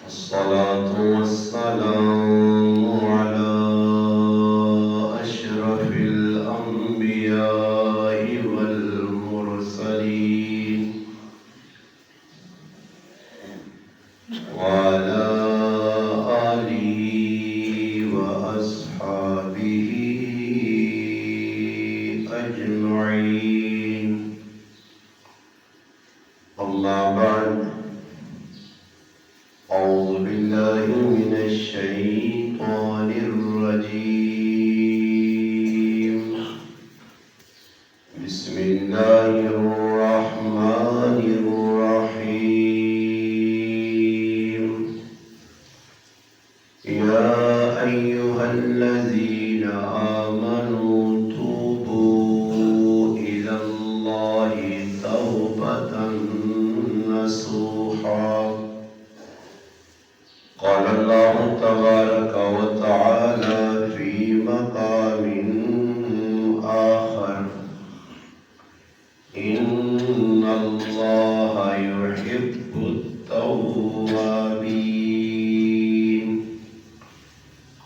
الصلاة والسلام على أشرف الأنبياء والمرسلين وعلى آله وأصحابه أجمعين. أما بعد، أعوذ بالله من الشيطان الرجيم. بسم الله الرحمن الرحيم. يا أيها الذين آمنوا توبوا إلى الله توبة نصوحا. قال الله تبارك وتعالى في مقام آخر: إن الله يحب التوابين.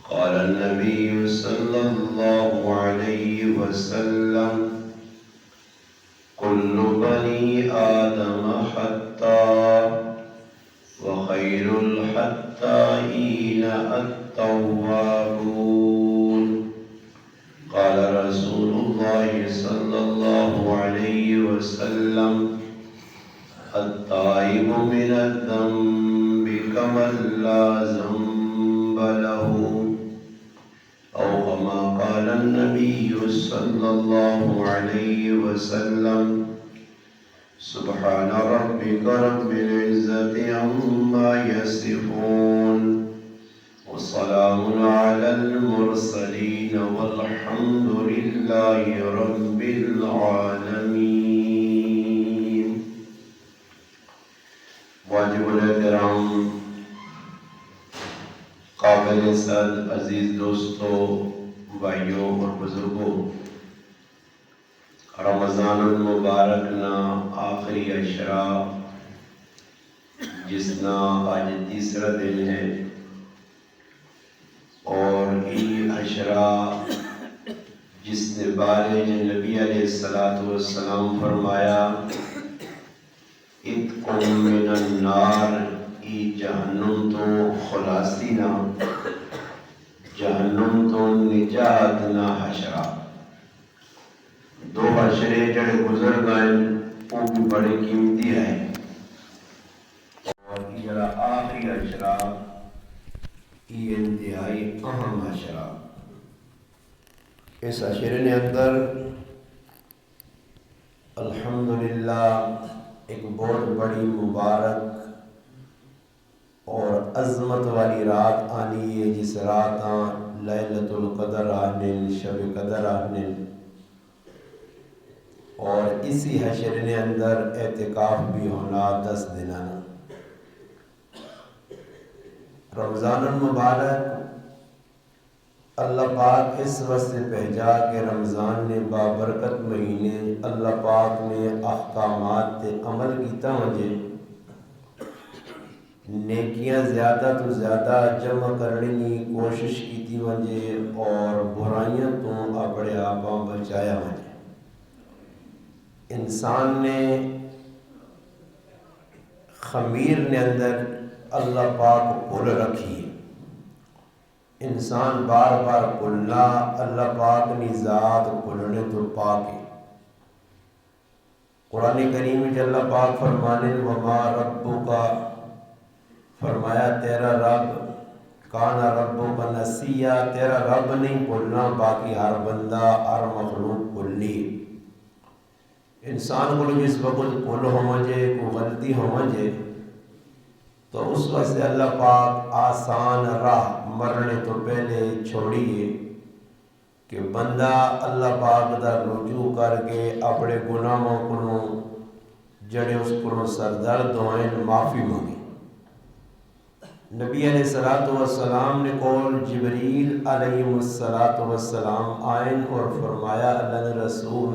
قال النبي صلى الله عليه وسلم: كل بني آدم خطاء وخير الخطائين التوابون. قال رسول الله صلى الله عليه وسلم: التائب من الذنب كمن لا ذنب له، أو كما قال النبي صلى الله عليه وسلم. سبحان ربك رب العزة عما يصفون، وسلام على المرسلين، والحمد لله رب العالمين. واجب الاحترام قابل صد عزیز دوستوں، بھائیوں اور بزرگوں، رمضان المبارک نا آخری اشرا جس نا آج تیسرا دن ہے، اور یہ اشرا جس نے بارے نبی علیہ السلام فرمایا: اتقوا من النار، ای جہنم تو خلاصی نا، جہنم تو نجات نا حشرا. دو حشرے جڑے گزر گئے وہ بھی بڑے قیمتی ہیں، اور یہ جڑا آخری حشرا یہ انتہائی اہم حشرا. اس حشرے نے اندر الحمدللہ ایک بہت بڑی مبارک اور عظمت والی رات آنی ہے، جس رات لیلۃ القدر آہنن، شب قدر آہنن. اور اسی حشر نے اندر اعتکاف بھی ہونا 10 دنانا. رمضان المبارک اللہ پاک اس واسطے بھیجا کہ رمضان نے بابرکت مہینے اللہ پاک نے احکامات تے عمل کیتا وجے نیکیاں زیادہ تو زیادہ جمع کرنے کی کوشش کیتی وجے، اور برائیاں تو اپنے آپ بچایا وجے. انسان نے خمیر نے اندر اللہ پاک بھول رکھی. انسان بار بار بھولنا اللہ پاک نے ذات بھولنے تو پاک ہے. قرآن کریم میں اللہ پاک فرمانے: وما ربک، فرمایا تیرا رب، کانا ربک نسیا، تیرا رب نہیں بھولنا، باقی ہر بندہ ہر مخلوق بھولی. انسان کو جس وقت بھول ہو مجھے، کو غلطی ہو مجھے، تو اس وقت اللہ پاک آسان راہ مرنے تو پہلے چھوڑیے کہ بندہ اللہ پاک دا رجوع کر کے اپنے گناہوں کو جڑے اس کو سردرد ہوئیں معافی مانگے. نبی علیہ السلام نے قول جبریل علیہ السلام آئین اور فرمایا: اللہ نے رسول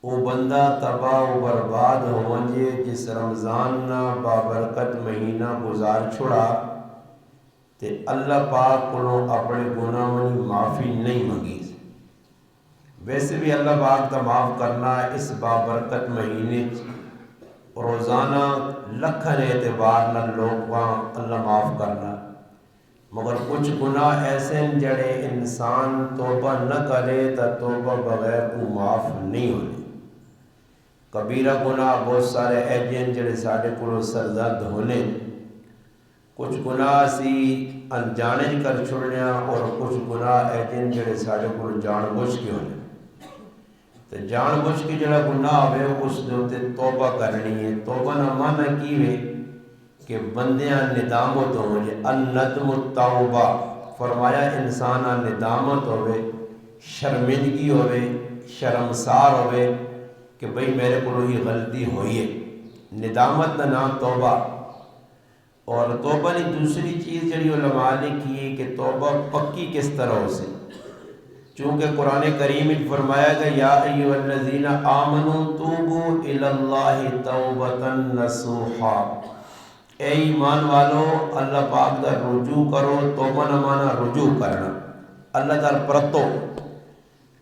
وہ بندہ تباہ و برباد ہوجے جس رمضان نہ بابرکت مہینہ گزار چھڑا تے اللہ پاک کو اپنے گناہوں کی معافی نہیں منگی۔ ویسے بھی اللہ پاک کا معاف کرنا اس بابرکت مہینے روزانہ لکھن اعتبار نہ لوگ اللہ معاف کرنا، مگر کچھ گناہ ایسے ہیں جڑے انسان توبہ نہ کرے تو توبہ بغیر کو معاف نہیں ہونے۔ کبیرہ گناہ بہت سارے ایجن جڑے ساڑھے کو سرزد ہونے، کچھ گناہ سی انجانے کر چھوڑنے اور کچھ گناہ ایجن جڑے ساڑھے کو جان بوجھ کے ہونے۔ تو جان بوجھ کے جڑا گناہ ہوئے اس دوتے توبہ کرنی ہے۔ توبہ نہ مانا کی ہوئے کہ بندیاں ندامت ہوئے، الندم التوبہ فرمایا انسان ندامت ہوئے، شرمندگی ہوئے، شرمسار ہوئے کہ بھئی میرے کو ہی غلطی ہوئی ہے، ندامت نہ توبہ۔ اور توبہ نے دوسری چیز جڑی علماء نے کی ہے کہ توبہ پکی کس طرح ہو سے، چونکہ قرآن کریم میں فرمایا گیا یا ایھا الذین آمنوا توبوا الی اللہ توبۃ نصوحا، اے ایمان والو اللہ پاک دا رجوع کرو۔ توبہ نہ مانا رجوع کرنا، اللہ در پرتو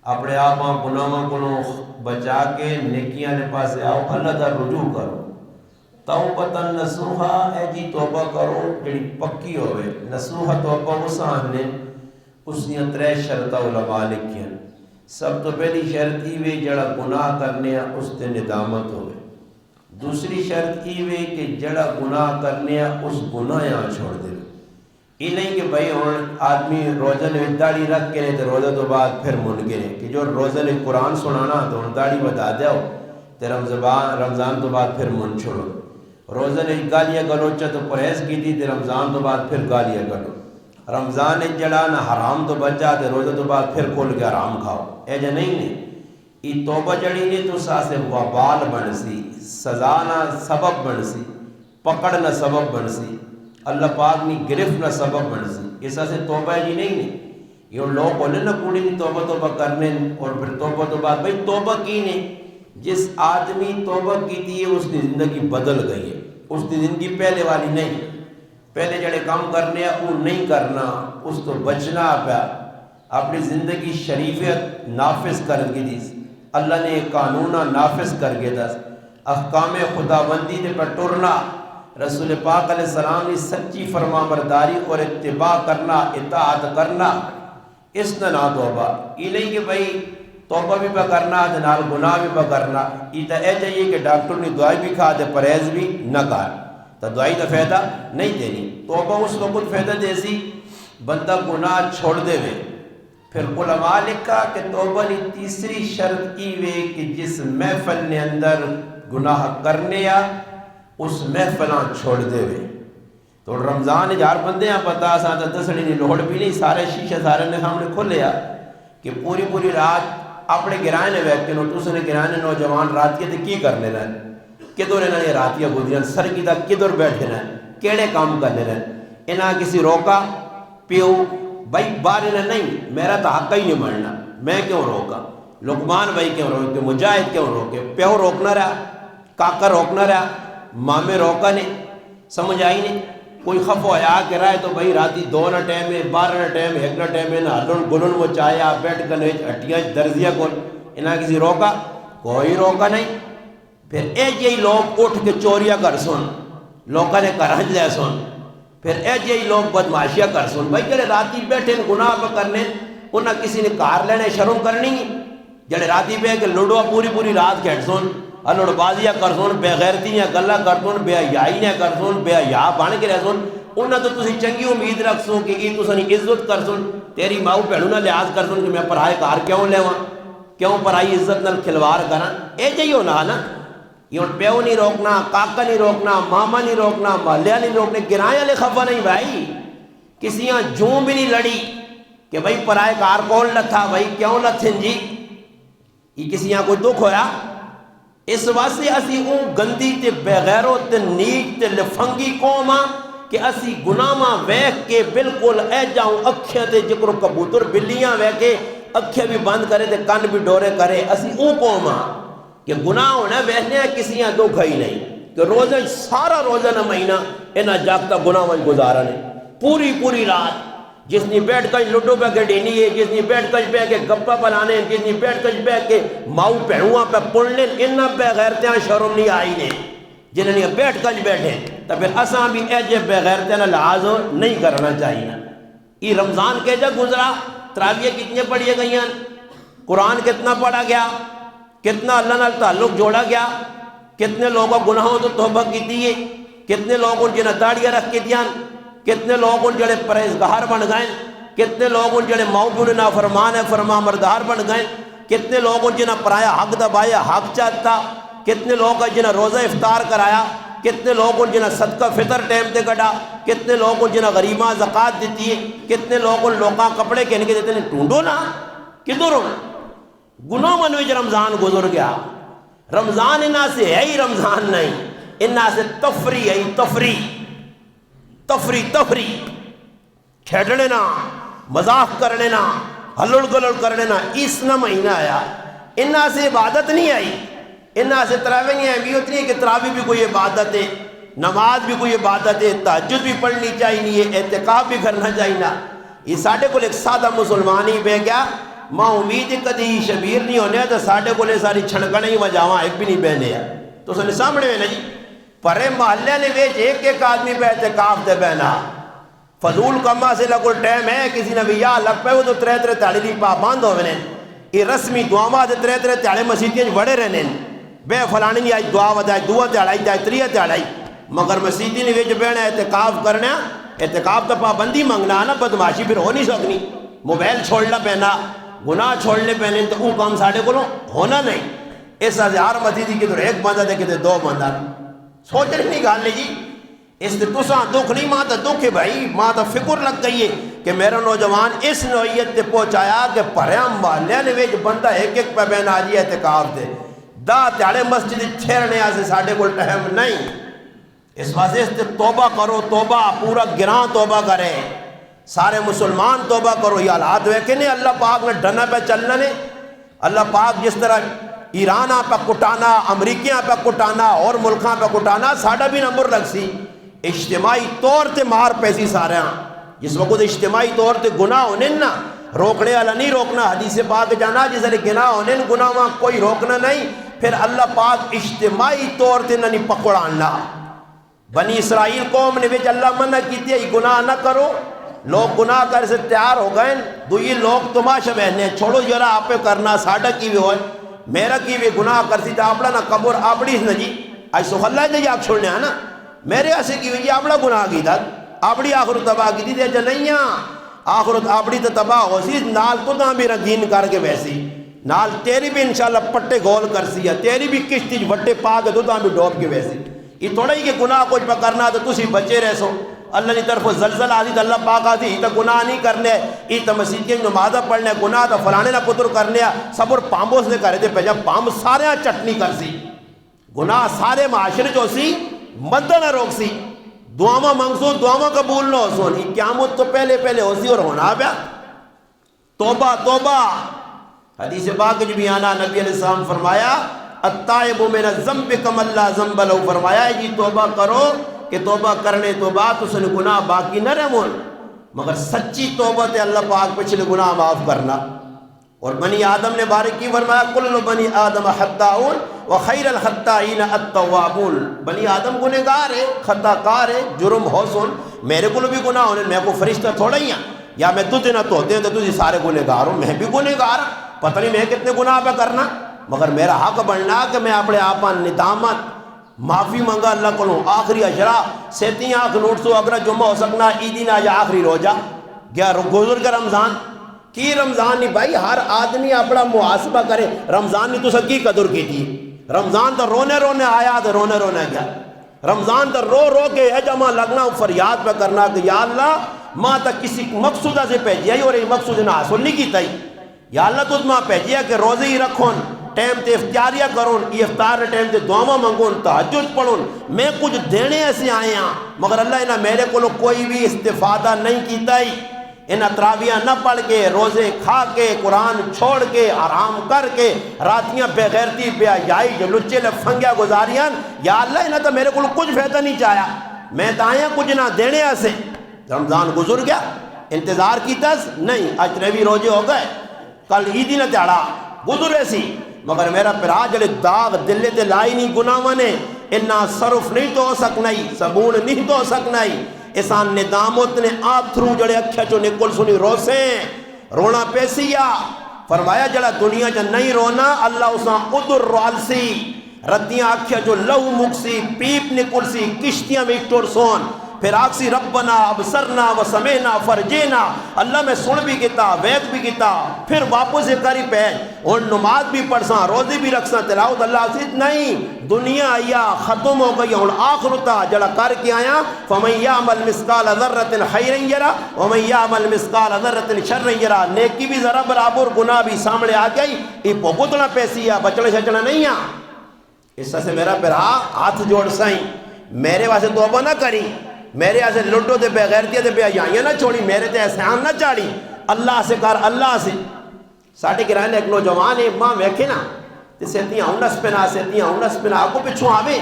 اپنے آپ گناہوں کو بچا کے نیکیاں نے پاسے آؤ، اللہ در رجوع کرو۔ توبۃ نصوحا اے جی توبہ کرو جڑی پکی ہوئے۔ نصوحا توبہ وسان نے اس نے 3 شرطہ علماء لکھی ہیں۔ سب تو پہلی شرط ہوئے جڑا گناہ کرنے اس تے ندامت ہوئے، دوسری شرط ہوئے کہ جڑا گناہ کرنے اس گناہ یہاں چھوڑ دے۔ یہ نہیں کہ بھائی ہوں آدمی روزہ نے داڑھی رکھ کے نہیں تو روزہ تو بعد پھر من گئے کہ جو روزہ نے قرآن سنانا تو داڑھی بتا دیا تو رمضان تو بعد پھر من چھوڑو، روزہ نے گالیاں گلوچا تو پرہیز کی تھی تو رمضان تو بعد پھر گالیاں گلو، رمضان جڑا نہ حرام تو بچ جاتے روزہ تو بعد پھر کھول کے حرام کھاؤ، اے جا نہیں نے۔ یہ توبہ جڑی نے تو ساسے وبال بن سی، سزا نہ سبب بن سی، پکڑ نہ سبب بن سی، اللہ پاک نے گرفت نہ سبب بن سی، اس سے توبہ جی نہیں نے۔ یہ لوگ بولے نا کوڑی نہیں توبہ کرنے اور پھر توبہ تو بعد بھائی توبہ کی نے، جس آدمی توبہ کی تھی اس کی زندگی بدل گئی ہے، اس کی زندگی پہلے والی نہیں، پہلے جڑے کام کرنے ہیں وہ نہیں کرنا، اس تو بچنا پیا، اپنی زندگی شریفیت نافذ کر کے دی، اللہ نے قانون نافذ کر کے دس، احکام خداوندی دے پر ٹرنا، رسول پاک علیہ السلام کی سچی فرما برداری اور اتباع کرنا، اطاعت کرنا، اس نے نہ توبہ۔ یہ نہیں کہ بھئی توبہ بھی پہ کرنا نال گناہ بھی پہ کرنا، یہ تو اے چاہیے کہ ڈاکٹر نے دوائی بھی کھا دے پرہیز بھی نہ کر، تو دوائی کا فائدہ نہیں دینی۔ توبہ اس وقت فائدہ دے سی بندہ گناہ چھوڑ دے وے۔ پھر علماء لکھا کہ توبہ کی تیسری شرط کی وے کہ جس محفل نے اندر گناہ کرنے یا اس محفلاں چھوڑ دے وے۔ تو رمضان ہزار بندے ہیں پتا ساتھ دسڑی نہیں لوڑ بھی نہیں، سارے شیشے سارے نے سامنے کھولیا کہ پوری رات اپنے گرائے نے ویکتے نو تو نے گرائے نوجوان رات کے کی کرنے رہے، کدھر انہوں نے راتیاں گزریاں سر کی تک کدھر بیٹھے رہے، کیڑے کام کرنے رہے، انہاں کسی روکا پیو بھائی بار انہیں نہیں، میرا تو حق ہی نہیں مرنا، میں کیوں روکا، لقمان بھائی کیوں روکے، مجاہد کیوں روکے، پیو روکنا رہا، کاکا روکنا رہا، مامے روکا نہیں، سمجھ آئی نہیں۔ کوئی خفو آیا کہ رہے تو بھائی راتی 2 نہ ٹائم ہے 12 نہ ٹائم ہے 1 نہ ٹائم ہے نہ ہلن گلن وہ چاہیا بیٹھ کر ہٹیاں درزیاں کول، انہاں کسی روکا کوئی روکا نہیں۔ پھر اے جی لوگ اٹھ کے چوریاں کر سن، لوگوں نے کرہنج لے سن، پھر اے جی لوگ بدماشیاں کر سن، بھائی جڑے راتی بیٹھے گناہ پہ کرنے انہاں کسی نے کار لینے شرم کرنی، جڑے راتی پہ کہ لوڈو پوری رات کھیٹ سن، لوڑ بازیاں کر سن، بے غیرتیاں گلا کر سن، بے حیائی نے کر سن، بے حیا بن کے رہ سن، انہاں تو تسی چنگی امید رکھ سو کہ یہ تسانی عزت کر سن، تیری ماؤ بھینوں نہ لحاظ کر سن کہ میں پرائے کار کیوں لیواں، کیوں پرائی عزت نال کھلوار کراں، اے جی ہونا نا۔ یہ پیو نہیں روکنا، کاکا نہیں روکنا، ماما نہیں روکنا، محلہ نہیں روکنے، گرائیں لے خفا نہیں بھائی، کسیاں جوں بھی نہیں لڑی کہ بھائی پرائے کار کون لتھا، بھائی کیوں لتھن جی، یہ کسیاں کوئی دکھ ہویا۔ اس واسطے اسی اون گندی تے بغیرو تے نیک تے لفنگی قوم کہ اسی گناہاں ویکھ کے بالکل اے جاؤں اکھیاں تے جکر کبوتر بلیاں ویکھ کے اکھیاں بھی بند کرے تے کان بھی ڈورے کرے، اسی اون قوم کہ گناہ ہونا ویسنے کسی دو کھائی نہیں کہ روزہ سارا روزہ نہ مہینہ انہا جاگتا گناہ وانج گزارا نہیں پوری پوری رات جس نے بیٹھ کر لڈو پہ گھڑینی ہے جس نے بیٹھ کر پہ کے گپا بنانے جس نے بیٹھ کر پہ کے ماؤ پہنواں پہ پڑھنے انہا پہ غیرتیاں شرم نہیں آئی نے جنہوں نے بیٹھ کر بیٹھے تو پھر اساں بھی ایجے بے غیرتیاں لحاظ نہیں کرنا چاہیے یہ رمضان کے جا گزرا تراویح کتنے پڑھی گئی ہیں قرآن کتنا پڑھا گیا کتنا اللہ نال تعلق جوڑا گیا کتنے لوگوں گناہوں تو توبہ کی دیئے کتنے لوگوں جنہیں داڑیاں رکھ کے دیاں کتنے لوگوں جڑے پرہیزگار بن گئے کتنے لوگوں جڑے موبول نافرمان ہے فرما مردار بن گئے کتنے لوگوں جنہیں پرایا حق دبایا حق چاہتا کتنے لوگ جنہیں روزہ افطار کرایا کتنے لوگوں جنہیں صدقہ فطر ٹائم تے کٹا کتنے لوگوں جنہیں غریباں زکاة دیتی ہے کتنے لوگوں لوکاں کپڑے کہنے کے دیتے ہیں ٹونڈو نا کدھر ہو گناہ منویج رمضان گزر گیا رمضان انہا سے ہے ہی رمضان نہیں انہا سے تفریح ہے تفریح کھیڑنے نا مذاق کرنے نا ہلڑ گلڑ کرنے نا اس نہ مہینہ آیا انہا سے عبادت نہیں آئی انہا سے تراویح نہیں آئی بھی اتنی ہے کہ تراویح بھی کوئی عبادت ہے نماز بھی کوئی عبادت ہے تہجد بھی پڑھنی چاہیے اعتکاف بھی کرنا چاہیے یہ ساڑھے کو ایک سادہ مسلمان ہی بے گیا ماں امید کدی شبیر نہیں ہونے تو ساڑھے کو لے ساری چھڑکنے ہی وجاواں ایک بھی نہیں بہنے ہیں تو سنے سامنے میں نہیں پرے محلے نے ویچ ایک آدمی پہ اعتکاف دے بہنا فضول کما سے لگل ٹیم ہے کسی نے بھی یا لگ پہ وہ تو ترے تاڑی دی پابند ہوئے یہ رسمی دعاواں دے ترے تاڑے مسیدیں بڑے رہنے بے فلانی نہیں آئی دعا ودائی دعا تاڑائی جائے تریہ تاڑائی مگر مسیدی نے ویچ بہنا اعتکاف کرنا اعتکاف تو پابندی منگنا نا بدماشی پھر ہو نہیں سکنی موبائل چھوڑنا پہنا گناہ چھوڑنے پہنے تو وہ کام ساڑھے کو ہونا نہیں اس ہزار مسیدی کی تو ایک بندہ دے کہتے دو بندہ سوچ رہی نہیں گال جی اس نے تساں دکھ نہیں ماں تا دکھ ہے بھائی ماں تا فکر لگ گئی ہے کہ میرا نوجوان اس نوعیت تے پہنچایا کہ پریام محلے نے ویج بندہ ایک پہ بین آجی اعتکاف دے دا تیارے مسجد چھیرنے آسے ساڑھے کو ٹہم نہیں اس واسطے اس توبہ کرو توبہ پورا گراں توبہ کرے سارے مسلمان توبہ کرو یہ حالات ہوئے کہ نہیں اللہ پاک نے ڈنا پہ چلنا نے اللہ پاک جس طرح ایران پہ کٹانا امریکیاں پہ کٹانا اور ملکاں پہ کٹانا ساڑھا بھی نمبر لگ سی اجتماعی طور تے مار پیسی سارے ہاں جس وقت اجتماعی طور تے گناہ ہونے نا روکنے والا نہیں روکنا حدیث پاک جانا جس طرح گناہ ہونے گناہ وہاں کوئی روکنا نہیں پھر اللہ پاک اجتماعی طور تے نہیں پکڑانا بنی اسرائیل قوم نے ویچ اللہ منع کی تھی گناہ نہ کرو لوگ گناہ کر سے تیار ہو گئے دو یہ لوگ تماشا بہنے چھوڑو جرا آپ پہ کرنا ساڑھا کی بھی ہوئے میرا کی بھی گناہ کرسی تھا اپنا نہ قبر اپڑی اس نجی آج سو اللہ جی آپ چھوڑنے ہیں نا میرے ایسے کی بھی اپنا گناہ کی تھا اپڑی آخرت تباہ کی تھی جا نہیں آخرت اپڑی تو تباہ ہو سی نال تو نہ بھی رنگین کر کے ویسی نال تیری بھی انشاءاللہ پٹے گول کر سی ہے تیری بھی کشتی وٹے پا کے تو نہ بھی ڈوب کے ویسی یہ تھوڑا ہی کہ گناہ کچھ پہ کرنا تو تسی بچے رہ سو اللہ کی طرف زلزل آدھی تو اللہ پاک آدھی تو گناہ نہیں کرنے ای تو مسیح نمازہ پڑھنے گناہ تو فلانے نہ پتر کرنے سبر پامبوس نے کرے تھے پہ جب پامب سارے چٹنی کر سی گناہ سارے معاشرے جو سی مندہ نہ روک سی دعاواں منگسو دعاواں قبول نہ ہو سو نہیں قیامت تو پہلے ہو سی اور ہونا پیا توبہ توبہ حدیث پاک جو بھی آنا نبی علیہ السلام فرمایا التائب من الذنب کم لا ذنب لو فرمایا ہے جی توبہ کرو کہ توبہ کرنے تو بات اس نے گناہ باقی نہ رہمون مگر سچی توبہ تے اللہ پاک پچھلے گناہ معاف کرنا اور بنی آدم نے بارک کی فرمایا کل بنی آدم خطاؤن وخیر الخطائین التوابون بنی آدم گنہگار ہے خطا کار ہے جرم ہو سن میرے کو بھی گناہ ہونے میں کو فرشتہ تھوڑا ہی ہیں یا میں تجھے نہ توتے ہیں تو تجھے سارے گنہگار ہوں میں بھی گنہگار پتہ نہیں میں کتنے گناہ پہ کرنا مگر میرا حق بننا کہ میں اپنے آپا ندامت معافی منگا اللہ کو لوں آخری اشرا سیتی آنکھ نوٹ سو اگر جمعہ ہو سکنا عیدی نہ آجا آخری روجہ گیا گزر کا رمضان کی رمضان نہیں بھائی ہر آدمی اپنا محاسبہ کرے رمضان نہیں تو سکی قدر کی تھی رمضان تو رونے رونے آیا تو رونے رونے گیا رمضان تو رو رو کے ہے جمع لگنا فریاد پہ کرنا کہ یا اللہ ماں تک کسی مقصودہ سے پہجیا ہی اور یہ مقصود نہ حاصل نہیں کی تھی یا اللہ تو ماں پہجیا کہ روزے ہی رکھون ٹائم تے افتیاریہ کرون یہ افطار ٹائم تے دعاواں منگون تہجد پڑھون میں کچھ دینے ایسے آئے ہیں مگر اللہ انہا میرے کو کوئی بھی استفادہ نہیں کیتا ہی ان تراویاں نہ پڑھ کے روزے کھا کے قرآن چھوڑ کے آرام کر کے راتیاں بے غیرتی بے حیائی جو لچے لفنگیا گزاریاں یا اللہ انہیں تو میرے کو کچھ فائدہ نہیں چاہیا میں تو آیا کچھ نہ دینے سے رمضان گزر گیا انتظار کی تس نہیں آج تریوی روزے ہو گئے کل عیدی نہ تیڑا گزرے سی مگر میرا پرا جلے داغ دلے تے لائی نہیں گناہ نے انہا صرف نہیں تو ہو سکنا ہی صبون نہیں تو ہو سکنا ہی اسان ندامت نے آپ تھرو جڑے اکھیا چو نکل سنی روسیں رونا پیسیا فرمایا جڑا دنیا جا نہیں رونا اللہ اسان ادر رالسی ردیاں اکھیا جو لو مکسی پیپ نکل سی کشتیاں میں ٹور سون پھر آکسی ربنا ابصرنا و سمینا فرجینا اللہ میں سن بھی کیتا وید بھی کیتا پھر واپس کری پہ اور نماز بھی پڑھساں روزی بھی رکھساں تلاوت اللہ عزیز نہیں دنیا آیا ختم ہو گئی اور آخرتا جڑا کر کے آیا فَمَنْ يَعْمَلْ مِثْقَالَ ذَرَّةٍ خَيْرًا يَرَهُ وَمَنْ يَعْمَلْ مِثْقَالَ ذَرَّةٍ شَرًّا يَرَهُ نیکی بھی ذرا برابر گناہ بھی سامنے آ گئی یہ بھگتنا پیسی ہے بچڑے شچڑا نہیں ہے اس سے میرا پھر ہاتھ جوڑ سائیں میرے واسے توبہ نہ کری میرے آسے لٹو دے بے غیرتیاں دے بے حیائیاں نہ چھوڑی میرے تے احسان نہ چاڑی اللہ سے کر اللہ سے ساٹھے کرائنے ایک نوجوان ہے ماں ویکھے نا تے سیتیاں انس پنا آگو پچھوں آوے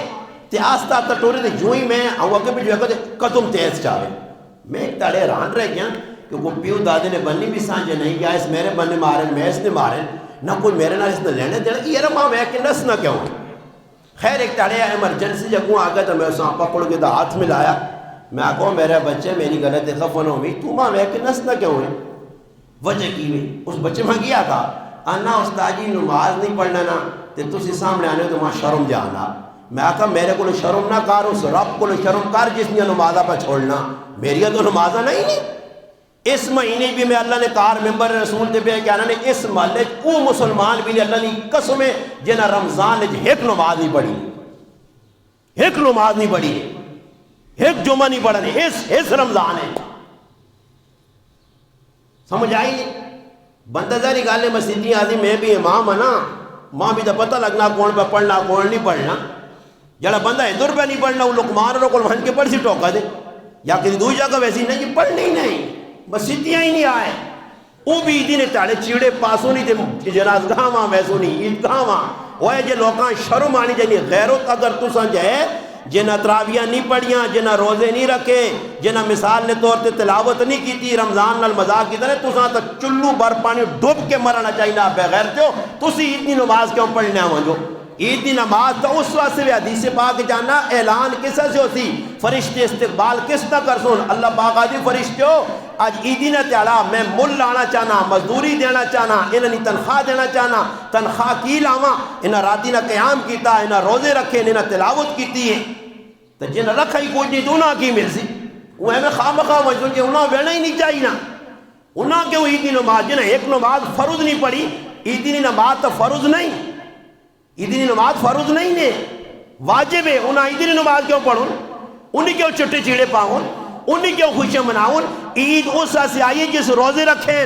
تے آستا آتا ٹورے تے جوئی میں آگو اگے پچھو ایک قدم تیز چاہے میں ایک تاڑے ران رہ گیا کہ کوئی پیو دادے نے بنی بھی سانجے نہیں گیا اس میرے بننے مارن میں اس نے مارن نہ کوئی میرے نال اس نے لینے دینا یہ رہا ماں ویکھے نس نہ کیوں خیر ایک تاڑے ایمرجنسی جگوں آگا تو میں اساں پکڑ کے دا ہاتھ ملایا میں آگو میرے بچے میری غلط خفن ہوئی تو ماں میں کہ نس نہ کیوں ہے وجہ کی ہوئی اس بچے میں گیا تھا انا استاجی نماز نہیں پڑھنا نا تے تسی سامنے آنے تو ماں شرم جانا میں آکا میرے کو شرم نہ کر اس رب کو شرم کر جس نے نمازہ پہ چھوڑنا میری تو نمازہ نہیں اس مہینے بھی میں اللہ نے کار ممبر رسول دے پہ کیا نے اس محلے او مسلمان بھی اللہ نے قسم جنہ رمضان ایک نماز نہیں پڑھی ایک نماز نہیں پڑھی ایک جمعہ نہیں پڑھنے اس رمضان ہے سمجھ آئی نہیں بندہ ذاری گالے مسیدی آدھی میں بھی امام نا ماں بھی تو پتہ لگنا کون پہ پڑھنا کون نہیں پڑھنا جڑا بندہ ادھر پہ نہیں پڑھنا وہ لقمان اور قلمان کے پڑھ سی ٹوکا دے یا کسی دوئی جگہ ویسی نہیں پڑھنی نہیں مسیدیاں ہی نہیں آئے وہ بھی عیدی نے تاڑے چیڑے پاسوں نہیں تھے جنازگاہ وہاں ویسوں نہیں عیدگاہ وہاں وہ ہے جے لوکاں شرم آنی جائنی غیرت اگر تو سنجھے جنہ تراویاں نہیں پڑھیاں جنہ روزے نہیں رکھے جنہ مثال نے طور تے تلاوت نہیں کی تھی رمضان نال مذاق کی طرح تو ساں تک چلو بر پانی ڈوب کے مرنا چاہینا بغیر جو تسی اتنی نماز کیوں پڑھنے آواں جو اتنی نماز تو اس وقت سے بھی حدیث پاک جانا اعلان کس سے ہوتی فرشتے استقبال کس نہ کر سن اللہ پاک آدھی فرشتے ہو آج عیدی نہ تیڑا میں مل لانا چاہنا مزدوری دینا چاہنا انہیں تنخواہ دینا چاہنا تنخواہ کی لاواں انہیں راتی نہ قیام کیتا انہیں روزے رکھے انہیں تلاوت کیتی ہے تو جن رکھا ہی کوئی نہیں دونا کی ملسی وہ ہمیں خواہ مخواہ مجھول کہ انہاں وینا ہی نہیں چاہیے نا انہاں کیوں عیدی نماز جنہیں ایک نماز فرض نہیں پڑھی عیدی نماز تو فرض نہیں عیدی نماز فرض نہیں ہے واجب ہے انہاں عیدی نماز کیوں پڑھوں انہیں کیوں چٹے چیڑے پاؤں انہیں کیوں خوشیاں مناؤں عید اس سے آئیے جس روزے رکھیں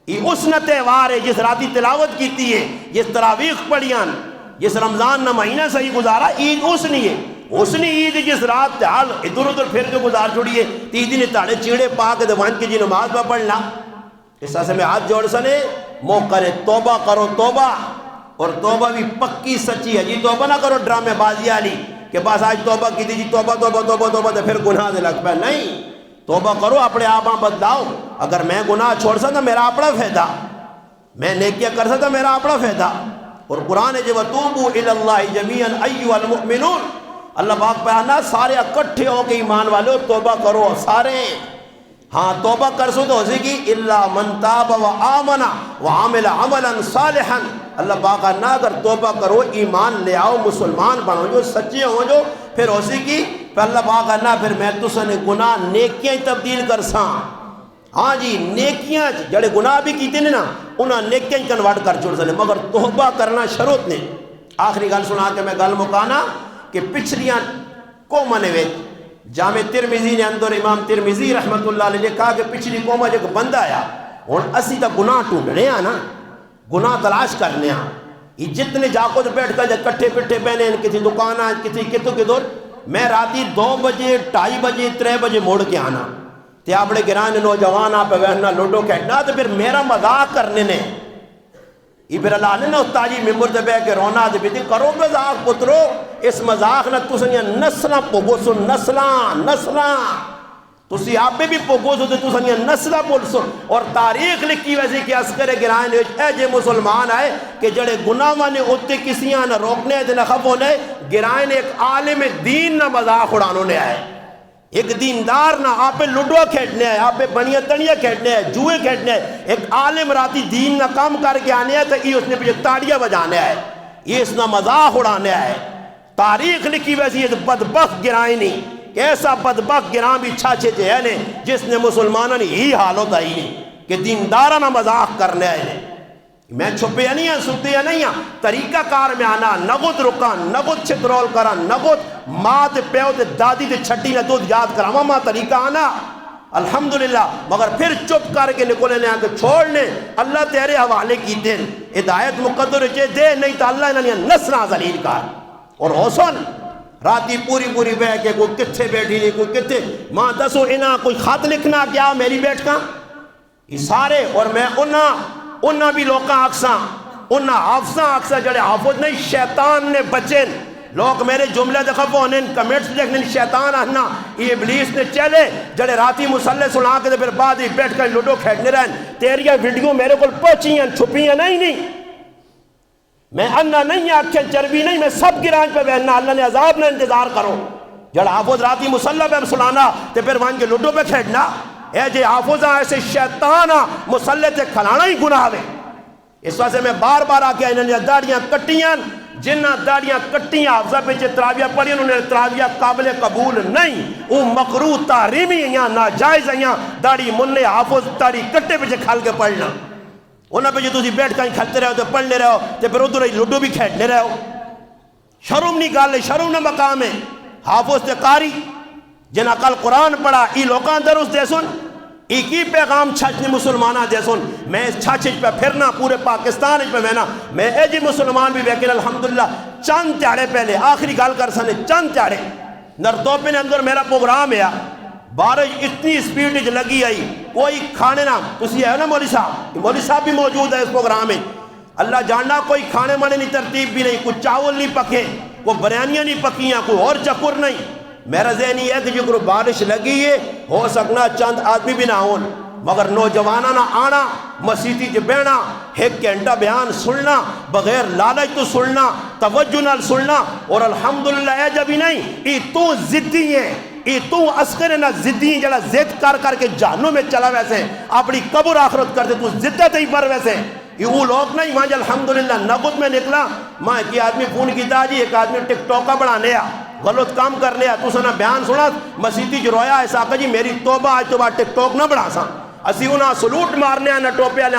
یہ اس نہ تہوار ہے جس راتی تلاوت کیتی ہے جس تراویح پڑھیاں جس رمضان نہ مہینہ صحیح گزارا عید اس نہیں ہے اس نے عید جس رات تحال ادھر ادھر پھر کے گزار چھوڑیے عید نے تاڑے چیڑے پاک دوان کی جی نماز پہ پڑھنا اس سے میں ہاتھ جوڑ سنے موقع کرے توبہ کرو توبہ اور توبہ بھی پکی سچی ہے جی توبہ نہ کرو ڈرامے بازی آلی کہ بس آج توبہ کی دی جی توبہ توبہ توبہ توبہ تو پھر گناہ دے لگ پہ نہیں توبہ کرو اپنے آباں بدلاؤ اگر میں گناہ چھوڑ سکتا میرا اپنا فائدہ میں نیکیاں کر سکتا میرا اپنا فائدہ اور قرآن ہے جو وَتُوبُوا إِلَى اللَّهِ جَمِيعًا أَيُّهَا الْمُؤْمِنُونَ اللہ پاک پہنا سارے اکٹھے ہو کے ایمان والے توبہ کرو سارے ہاں توبہ کر سو تو ہو سی الا من تاب و آمن و عامل عملا صالحا اللہ پاک نہ اگر توبہ کرو ایمان لے آؤ مسلمان بنو جو سچے ہوں جو پھر ہو سی پھر اللہ پاک نہ پھر میں تو سنے گناہ نیکیاں تبدیل کر ساں ہاں جی نیکیاں جڑے گناہ بھی کیتے نا انہاں نیکیاں کنورٹ کر چھوڑ سنے مگر توبہ کرنا شروط نے آخری گل سنا کے میں گل مکانا کہ پچھلیاں قومہ نے ویچ جامع ترمذی نے اندر امام ترمذی رحمت اللہ علیہ نے کہا کہ پچھلی قومہ جو بندہ آیا اور اسی تا گناہ ٹونڈنے آنا گناہ تلاش کرنے آنا یہ جتنے جاکو جو بیٹھ کر جب کٹھے پٹھے پہنے ہیں کسی دکانہ کسی کتوں کے دور میں راتی 2 بجے 2:30 بجے 3 بجے موڑ کے آنا تے اپنے گران نوجوان آپ بہنا لوڈو کھیلنا تو پھر میرا مذاق کرنے نے یہ پھر اللہ نے نا استاجی ممبر دے بے کے رونا دے بھی کرو مذاق پترو اس مذاق نہ تسنیا نسلہ پوگو سو نسلہ تسی آپ بھی پوگو سو تسنیا نسلہ پول سو اور تاریخ لکھی ویسی کہ عسکر گرائن اے جے مسلمان آئے کہ جڑے گناہ نے اتے کسیاں نہ روکنے دے نہ خفوں نے گرائن ایک عالم دین نہ مذاق اڑانوں نے آئے ایک دیندار نہ آپ پہ لڈو کھیٹنے ہیں آپ پہ بنیا تنیا کھیٹنے ہیں جوئے کھیٹنے ہیں ایک عالم راتی دین نہ کام کر کے آنے ہیں تو یہ اس نے پہ تاڑیاں بجانے ہیں یہ اس نہ مذاق اڑانے ہیں تاریخ لکھی ویسی یہ بدبخت گرائیں نہیں ایسا بدبخت گراں بھی چھاچے جے ہے جس نے مسلمانوں نے ہی حال ہوتا ہی نہیں کہ دیندارہ نہ مذاق کرنے ہیں میں چھپے نہیں ہیں ستے نہیں ہیں طریقہ کار میں آنا نگت رکا نگت چھترول کرا نگت ماں تے پیو تے دادی تے چھٹی نے دودھ یاد کرا ماں طریقہ آنا الحمدللہ مگر پھر چپ کر کے نکلے نے آنکہ چھوڑنے اللہ تیرے حوالے کی دن ہدایت مقدر چے دے نہیں تو اللہ انہیں نسنا ذلیل کار اور حسن راتی پوری بہ کے کوئی کتھے بیٹھی نہیں کوئی کتھے ماں دسو انہاں کوئی خط لکھنا کیا میری بیٹھ کا یہ سارے اور میں انہاں بھی لوکاں آکساں انہاں حافظاں آکساں جڑے حافظ نہیں شیطان نے بچن لوگ میرے جملے دکھفو انہیں کمیٹس دیکھنے شیطان آنا یہ ابلیس نے چلے جڑے راتی مسلح سنا کے پھر بعد ہی بیٹھ کر لوڈو کھیٹنے رہن تیریاں ویڈیو میرے کو پہنچیاں چھپیاں نہیں میں انہ نہیں آنکھیں چربی نہیں میں سب گرانج پہ بہننا اللہ نے عذاب نہ انتظار کرو جڑا حافظ راتی مسلح پہ سنانا تے پھر وہاں کے لوڈو پہ کھیٹنا اے جے حافظاں ایسے شیطانہ مسلح تے کھلانا ہی گناہ ہے اس وجہ سے میں بار بار آکے انہوں نے داڑیاں کٹیاں جنہ داڑیاں کٹیاں حافظہ پہ چھے تراویہ پڑھی انہوں نے تراویہ قابل قبول نہیں وہ مکروہ تحریمی ہیں ناجائز ہیں داڑی منع حافظ داڑی کٹے پہ چھے کھال کے پڑھنا انہاں پہ جو تسی بیٹھ کہیں کھلتے رہو تو پڑھنے رہو تو پھر ادھر ہی لوڈو بھی کھیٹنے رہو شرم نہیں گالے شرم نہ مقام ہے حافظ تے قاری جنہاں کل قرآن پڑھا ای لوکان درست دے سن ای کی پیغام چھچنے مسلمانہ دے سن میں اس چھچ پہ پھرنا پورے پاکستان پہ میں اے جی مسلمان بھی بیکن الحمدللہ چند تیاڑے پہلے آخری گال کر سنے چند تیاڑے نردوپے نے اندر میرا پروگرام ہے بارش اتنی سپیڈ لگی آئی کوئی کھانے نہ تسی ہے نا مولوی صاحب بھی موجود ہے اس پروگرام میں اللہ جاننا کوئی کھانے مانے نہیں ترتیب بھی نہیں کوئی چاول نہیں پکے کوئی بریانیاں نہیں پکیاں کوئی اور چکر نہیں میرا ذہن یہ ہے کہ جو بارش لگی ہے ہو سکنا چند آدمی بھی نہ ہون مگر نوجوانہ نہ آنا مسیحی جو بینا ایک گھنٹہ بیان سننا بغیر لالچ تو سننا توجہ نہ سننا اور الحمدللہ اے جب ہی نہیں ای تو ضدی ہے ای تو عسکر نہ ضدی جڑا ضد کر کے جہنم میں چلا ویسے اپنی قبر آخرت کرتے تو ضدت ہی پر ویسے یہ وہ لوگ نہیں وہاں الحمدللہ نگت میں نکلا ماں کی آدمی فون کیتا جی ایک آدمی ٹک ٹوکا بڑھانے غلط کام کر لیا تو سنا بیان سنا مسیحی جو رویا ایسا کہ جی میری توبہ آج تو بعد ٹک ٹوک نہ بڑھا سا اسی انہاں سلوٹ مارنے نہ ٹوپے آلے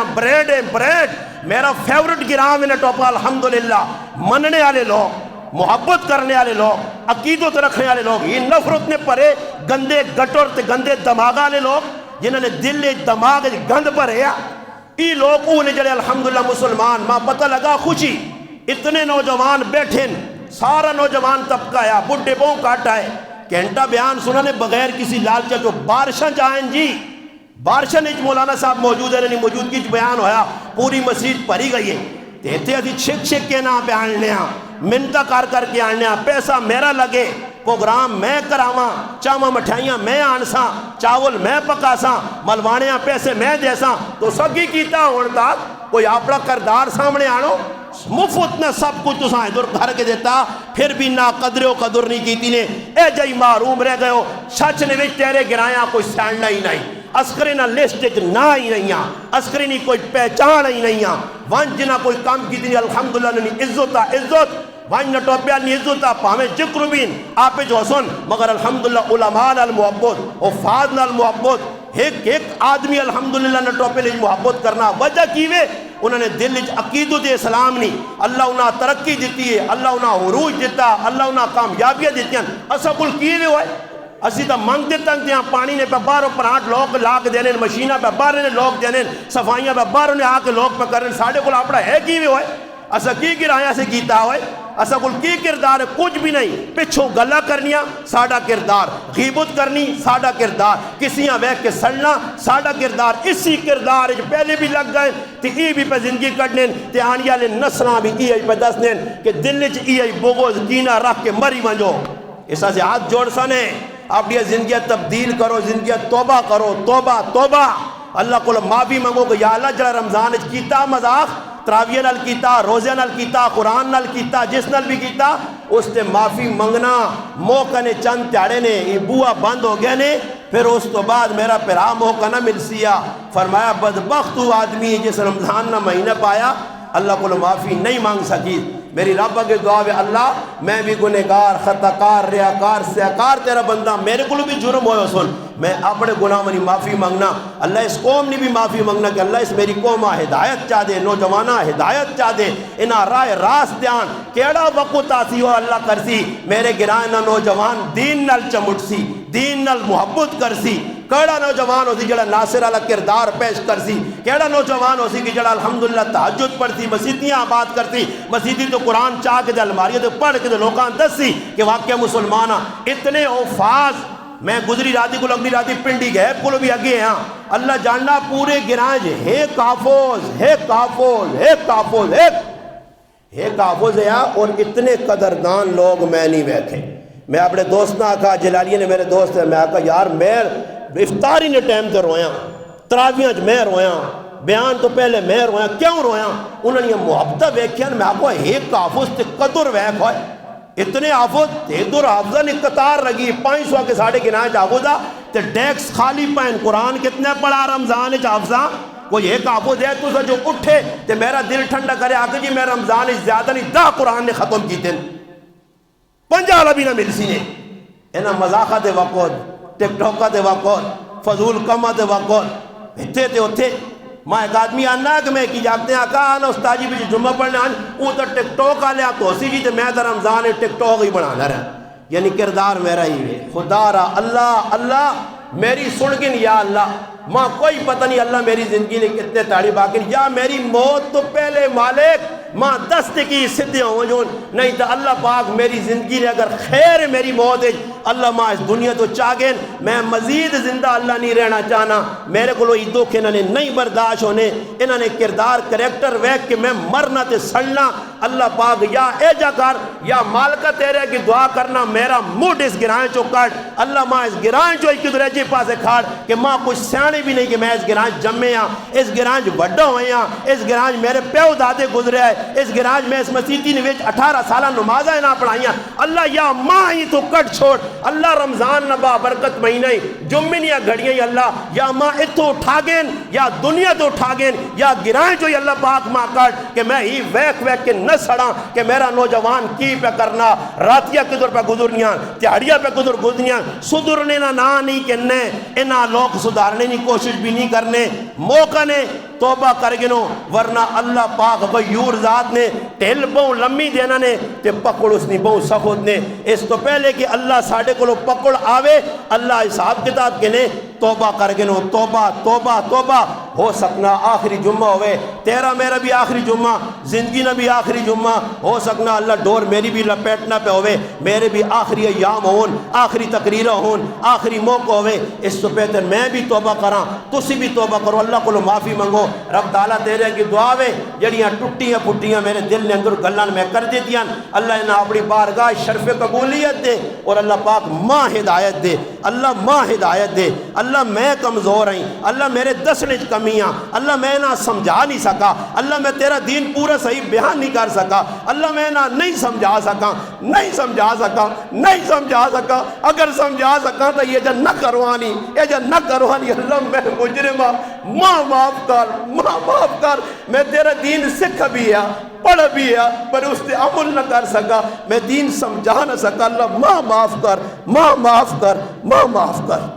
بریڈ میرا فیورٹ گرام نہ ٹوپا الحمدللہ مننے والے لوگ محبت کرنے والے لوگ عقیدت رکھنے والے لوگ یہ نفرت نے پرے گندے گٹر تے گندے دماغ والے لوگ جنہوں نے دل دماغ گند پر ہے یہ لوگ انہیں جڑے الحمدللہ مسلمان ماں پتہ لگا خوشی اتنے نوجوان بیٹھیں سارا نوجوان طبقہ آیا بڑھے بہوں کاٹا ہے گھنٹہ بیان سننے بغیر کسی لالچہ جو بارشاں جائیں جی بارشاں نہیں مولانا صاحب موجود ہے نہیں موجودگی بیان ہویا پوری مسجد پڑھی گئی ہے تیتے ادھی چھک کے نہ پہ آنے منتہ کر کے آنے پیسہ میرا لگے پروگرام میں کراواں چاواں مٹھائیاں میں آنساں چاول میں پکاساں ملوانیاں پیسے میں دیساں تو سگی کیتا ہوتا کوئی اپنا کردار سامنے آنو مفت نے سب کچھ تساں ادھر گھر کے دیتا پھر بھی نہ قدر و قدر نہیں کیتی نے اے جائی معروم رہ گئے ہو سچ نے وچ تیرے گرایا کوئی سینڈا ہی نہیں عسکری نہ لسٹ نہ ہی نہیں عسکری نہیں کوئی پہچان ہی نہیں وان جنہ کوئی کام کی تھی الحمدللہ نہیں عزت وان نٹوپیا نہیں عزت پاہمیں جکر بین آپ جو حسن مگر الحمدللہ علماء نال محبت افاد نال محبت ایک آدمی الحمدللہ نٹوپے لئے محبت کرنا وجہ کیوے انہوں نے دل عقیدت اسلام نہیں اللہ انہاں ترقی دیتی ہے اللہ انہاں عروج دیتا اللہ انہاں کامیابیاں دیتی ہیں اسا کل کیوے ہوئے اسی تا منگ دیتا ہیں پانی نے پہ باروں پر آٹھ لوگ لاگ دینے مشینہ پہ باروں نے لوگ دینے صفائیاں پہ باروں نے آکے لوگ پہ کرنے ساڑھے کل اپنا ہے کیوے ہوئے اسا کی گرایا سے کیتا ہوئے اسا کل کی کردار ہے؟ کچھ بھی نہیں، پچھوں گلا کرنیاں ساڈا کردار، غیبت کرنی ساڈا کردار، کسیاں ویکھ کے سڑنا ساڈا کردار۔ اسی کردار پہلے بھی لگ گئے تے ای بھی پہ زندگی کٹنے تے آنی والے نسلاں بھی ای پہ دسنے کہ دل وچ ای بغض کینہ رکھ کے مری ونجو۔ اس سے ہاتھ جوڑ سنے اپنی زندگی تبدیل کرو، زندگی توبہ کرو، توبہ توبہ۔ اللہ کو معافی منگو کہ یا اللہ جڑا رمضان کیتا مذاق، تراویہ نال کیتا، روزے نال کیتا، قرآن نال کیتا، جس نال بھی کیتا، اس تے معافی منگنا۔ موقع نے چند تیاڑے نے یہ بوا بند ہو گئے نے، پھر اس تو بعد میرا پھرا موقع نہ مل سیا۔ فرمایا بدبخت وہ آدمی جس رمضان نہ مہینہ پایا اللہ کو معافی نہیں مانگ سکی۔ میری رب کے دعا ہے اللہ میں بھی گنہگار، خطاکار، ریاکار، سیاکار تیرا بندہ، میرے کو بھی جرم ہویا سن، میں اپنے گناہ منی معافی مانگنا۔ اللہ اس قوم نے بھی معافی مانگنا کہ اللہ اس میری قوم ہدایت چاہ دے، نوجوانہ ہدایت چاہ دے، انہاں راہ راست دیان کیڑا وقت آسی ہو اللہ کرسی میرے گرائے نہ نوجوان دین نال چمٹ سی، دین نال محبت کرسی۔ کیڑا نوجوان ہو سی جڑا ناصر والا کردار پیش کرسی، کیڑا نوجوان ہو سی کہ جڑا الحمدللہ تہجد پڑھتی، مسیتیاں آباد کرتی، مسیتی تو قرآن چاہ کے دے الماریوں تے پڑھ کے دے لوکاں دسی کہ واقعہ مسلمانہ اتنے اوفاز۔ میں گزری راتی کو اگلی راتی پنڈی گئے کو بھی اگے ہاں اللہ جاننا پورے گرانج ہے کافوز ہے کافوز ہے کافوز ہے کافوز ہے اور اتنے قدردان لوگ میں نہیں بیٹھے۔ میں اپنے دوست نہ آکھا جلالیہ نے میرے دوست ہے، میں آکھا یار میں افطاری نے ٹائم تے رویا، تراویاں میں رویا، بیان تو پہلے میں رویا، کیوں رویا؟ انہوں نے محبتہ ویکھیا، میں آکھا ایک حافظ تے قدر ویکھ ہوئے، اتنے حافظ ادھر حافظہ نے قطار لگی 500 کے ساڑھے گناہ حافظہ تے ڈیکس خالی پائن۔ قرآن کتنے پڑھا رمضان حافظہ؟ کوئی ایک حافظ ہے تو جو اٹھے تے میرا دل ٹھنڈا کرے آکھا جی میں رمضان زیادہ نہیں 10 قرآن نے ختم کی تین 50 لبی نہ مل سی نے۔ انہاں مذاقہ دے وقت، ٹک ٹوکہ دے وقت، فضول کمہ دے وقت اتھے تے اتھے ماں ایک آدمی آنا کہ میں کی جاگتے ہیں آکا آنا استاجی بھی جمعہ پڑھنے آن وہ تو ٹک ٹوک آ لیا تو اسی جی تو میں تو رمضان ٹک ٹوک ہی بنانا رہا، یعنی کردار میرا ہی ہے۔ خدا را اللہ اللہ میری سنگن یا اللہ ماں کوئی پتہ نہیں اللہ میری زندگی نے کتنے تاڑی باقی یا میری موت تو پہلے مالک ماں دست کی صدیاں ہو جون نہیں تو اللہ پاک میری زندگی نے اگر خیر میری موت ہے اللہ ماں اس دنیا تو چاگین میں مزید زندہ اللہ نہیں رہنا چاہنا۔ میرے کو یہ دکھ انہوں نے نہیں برداشت ہونے، انہوں نے کردار کریکٹر ویک کہ میں مرنا تے سڑنا۔ اللہ پاک یا اے جا کر یا مالکہ تیرے کی دعا کرنا میرا موڈ اس گرائیں چو کٹ، اللہ ماں اس گرائیں چو ایک درجے پاسے کھاڑ کہ ماں کچھ سیانے بھی نہیں کہ میں اس گرائیں جمے ہاں، اس گرائیں وڈا ہوئے ہاں، اس گرائیں میرے پیو دادے گزرے ہیں، اس گرائیں میں اس مسیحی نے 18 سالہ نمازہ نہ پڑھائیاں۔ اللہ یا ماں ہی تو کٹ چھوڑ، اللہ رمضان نبا برکت مہینہ جمعینیاں گھڑیاں اللہ یا ماں اتو اٹھا گین یا دنیا تو اٹھا گین یا گرائیں جو اللہ پاک ماں کٹ کہ میں ہی ویک ویک کے نہ سڑا کہ میرا نوجوان کی پہ کرنا راتیہ کدھر پہ گزرنیاں تیاڑیاں پہ کدھر گزرنیاں صدرنے نہ نہیں کہنے انہا لوگ صدارنے نہیں کوشش بھی نہیں کرنے موقع نے توبہ کر گنو ورنہ اللہ پاک غیور ذات نے ٹھل بہوں لمی دینا نے تے پکڑ اس نے بہوں سخت نے اس تو پہلے کہ اللہ ساڑھے کو پکڑ آوے اللہ حساب کتاب کے نے توبہ کر گنو توبہ توبہ توبہ ہو سکنا آخری جمعہ ہوئے تیرا میرا بھی آخری جمعہ زندگی نہ بھی آخری جمعہ ہو سکنا اللہ ڈور میری بھی لپیٹنا پہ ہوئے میرے بھی آخری ایام ہون آخری تقریرہ ہون آخری موقع ہوئے اس تو بہتر میں بھی توبہ کراں تسی بھی توبہ کرو اللہ کو معافی منگو رب تعالیٰ تیرے کی دعا وے جڑیاں ٹٹیاں پھٹیاں میرے دل نے اندر گلان میں کر دیتیاں اللہ انہیں اپنی بارگاہ شرف قبولیت دے اور اللہ پاک ماں ہدایت دے اللہ ماں ہدایت دے اللہ میں کمزور ہیں اللہ میرے دسنے کمیاں اللہ میں نہ سمجھا نہیں سکا اللہ میں تیرا دین پورا صحیح بیان نہیں کر سکا اللہ میں نہ نہیں سمجھا سکا نہیں سمجھا سکا نہیں سمجھا سکا اگر سمجھا سکا تو یہ جا نہ کروانی یہ جا نہ کروانی اللہ میں مجرمہ ماں معاف کر میں تیرا دین سکھ بھی ہے پڑھ بھی ہے پر اس سے عمل نہ کر سکا میں دین سمجھا نہ سکا اللہ ماں معاف کر ماں معاف کر ماں معاف کر